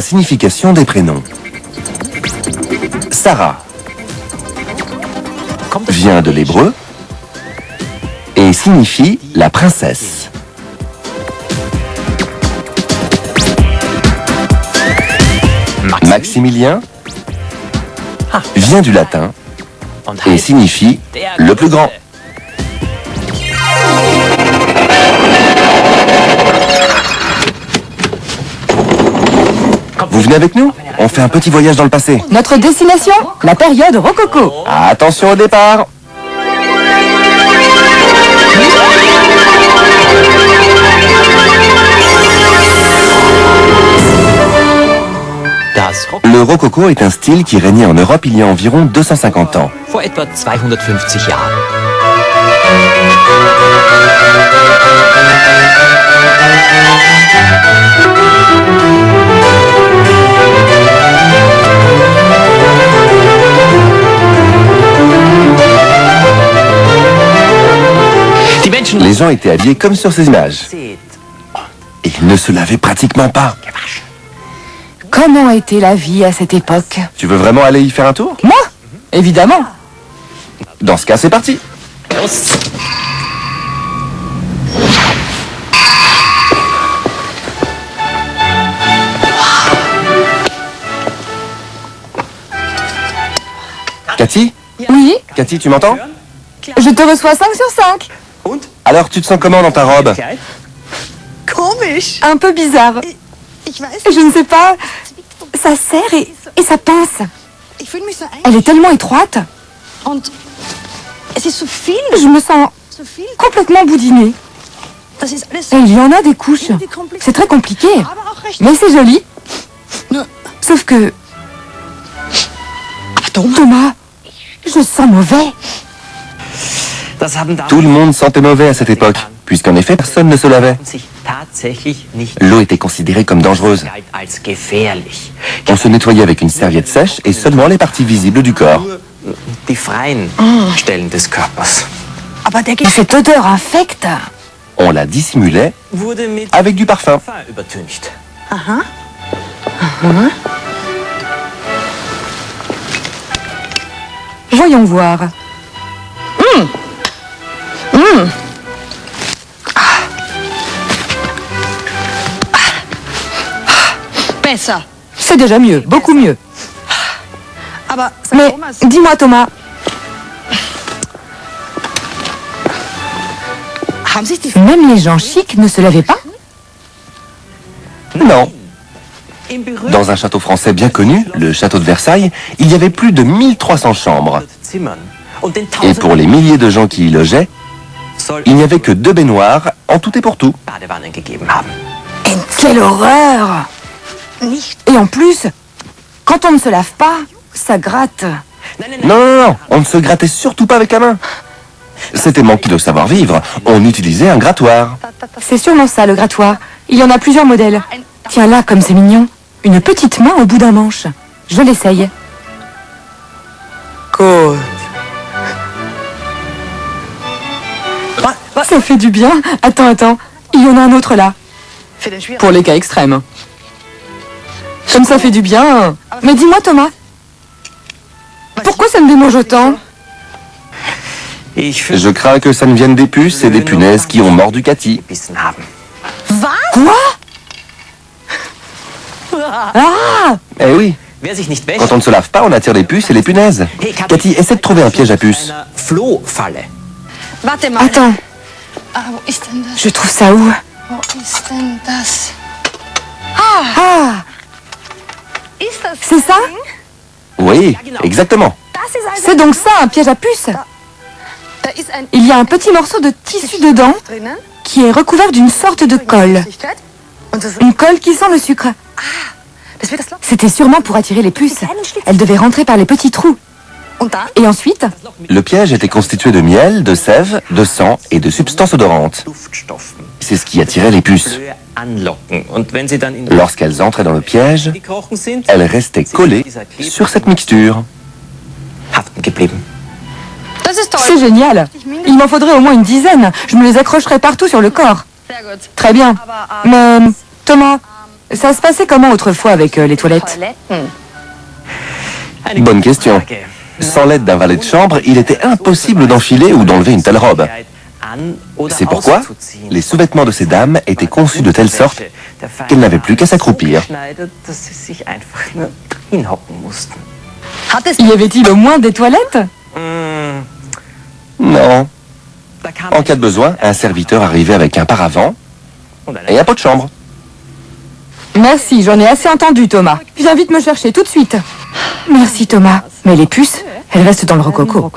signification des prénoms. Sarah vient de l'hébreu et signifie la princesse. Maximilien vient du latin et signifie le plus grand. Vous venez avec nous? On fait un petit voyage dans le passé. Notre destination, la période rococo. Attention au départ! Le rococo est un style qui régnait en Europe il y a environ 250 ans. Vor etwa 250 Jahren. Les gens étaient habillés comme sur ces images. Et ils ne se lavaient pratiquement pas. Comment était la vie à cette époque? Tu veux vraiment aller y faire un tour? Moi? Évidemment. Dans ce cas, c'est parti. Cathy? Oui? Cathy, tu m'entends? Je te reçois 5 sur 5. Alors, tu te sens comment dans ta robe? Komisch. Un peu bizarre. Ich weiß, Je ne sais pas. Ça serre et ça pince. ich fühle mich so ein. Elle est tellement étroite. Und es ist so viel, Je me sens so viel. complètement boudinée. Das ist alles Et il y en a des couches. C'est très compliqué. aber auch recht. Mais c'est joli. Nur, Sauf que... aber Thomas, Thomas, je sens mauvais. Das haben Tout le monde sentait mauvais à cette époque, puisqu'en effet, personne ne se lavait. sich tatsächlich nicht L'eau était considérée comme dangereuse. galt als gefährlich. On se nettoyait avec une serviette sèche et seulement les parties visibles du corps. Die freien Stellen des Körpers aber der Et geht. cette odeur infecte. On la dissimulait wurde mit avec du parfum. Parfum übertüncht. Aha. Voyons voir. Besser. C'est déjà mieux, beaucoup mieux. Aber sag Mais Thomas, dis-moi Thomas, haben sich die même les gens chics ne se lavaient pas? Non. Im berühmten Dans un château français bien connu, le château de Versailles, il y avait plus de 1300 chambres. Zimmern und den Et pour les milliers de gens qui y logeaient, soll il n'y avait que 2 baignoires en tout et pour tout. Badewannen gegeben haben. Quelle horreur! nicht. Et en plus, quand on ne se lave pas, ça gratte. Nein, nein, nein. Non, non, non, on ne se grattait surtout pas avec la main. C'était manquer de savoir-vivre. On utilisait un grattoir. C'est sûrement ça le grattoir. Il y en a plusieurs modèles. Tiens là, comme c'est mignon. Une petite main au bout d'un manche. Je l'essaye. Gut. Ça fait du bien. Attends. Il y en a un autre là. Für den Schwierig. Pour les cas extrêmes. Comme ça fait du bien. Mais dis-moi Thomas, pourquoi ça me démange autant? Ich Je crains que ça ne vienne des puces et des punaises qui ont mordu Cathy. gebissen haben. Quoi? Ah! Eh oui, Wer sich nicht wäscht, quand on ne se lave pas, on attire les puces et les punaises. Cathy, essaie de trouver un piège à puces. einer Flohfalle. Warte mal. Attends, Ah, wo ist denn das? je trouve ça où? Wo ist denn das? Ah! Ist das C'est ça? Oui, exactement. Das ist ein. C'est donc ça un piège à puce? Da ist ein Il y a un petit morceau de tissu dedans drinnen. qui est recouvert d'une sorte de colle. Flüssigkeit. Und das, Une colle qui sent le sucre. das wird das Loch. C'était sûrement pour attirer les puces. Elles devaient rentrer par les petits trous. Und dann? Et ensuite, Le piège était constitué de miel, de sève, de sang et de substances odorantes. Duftstoffen. C'est ce qui attirait les puces. Flöhe anlocken. Und wenn sie dann in Lorsqu'elles entraient dans le piège, gekrochen sind, elles restaient collées sur cette mixture. haften geblieben. Das ist c'est toll. génial. Il m'en faudrait au moins une dizaine. Je me les accrocherais partout sur le corps. Sehr gut. Très bien. Mais Thomas, Ça se passait comment autrefois avec les toilettes? Bonne question. Sans l'aide d'un valet de chambre, il était impossible d'enfiler ou d'enlever une telle robe. C'est pourquoi les sous-vêtements de ces dames étaient conçus de telle sorte qu'elles n'avaient plus qu'à s'accroupir. Y avait-il au moins des toilettes? Non. En cas de besoin, un serviteur arrivait avec un paravent et un pot de chambre. Merci, j'en ai assez entendu, Thomas. Viens vite me chercher, tout de suite. Merci, Thomas. Mais les puces, elles restent dans le rococo.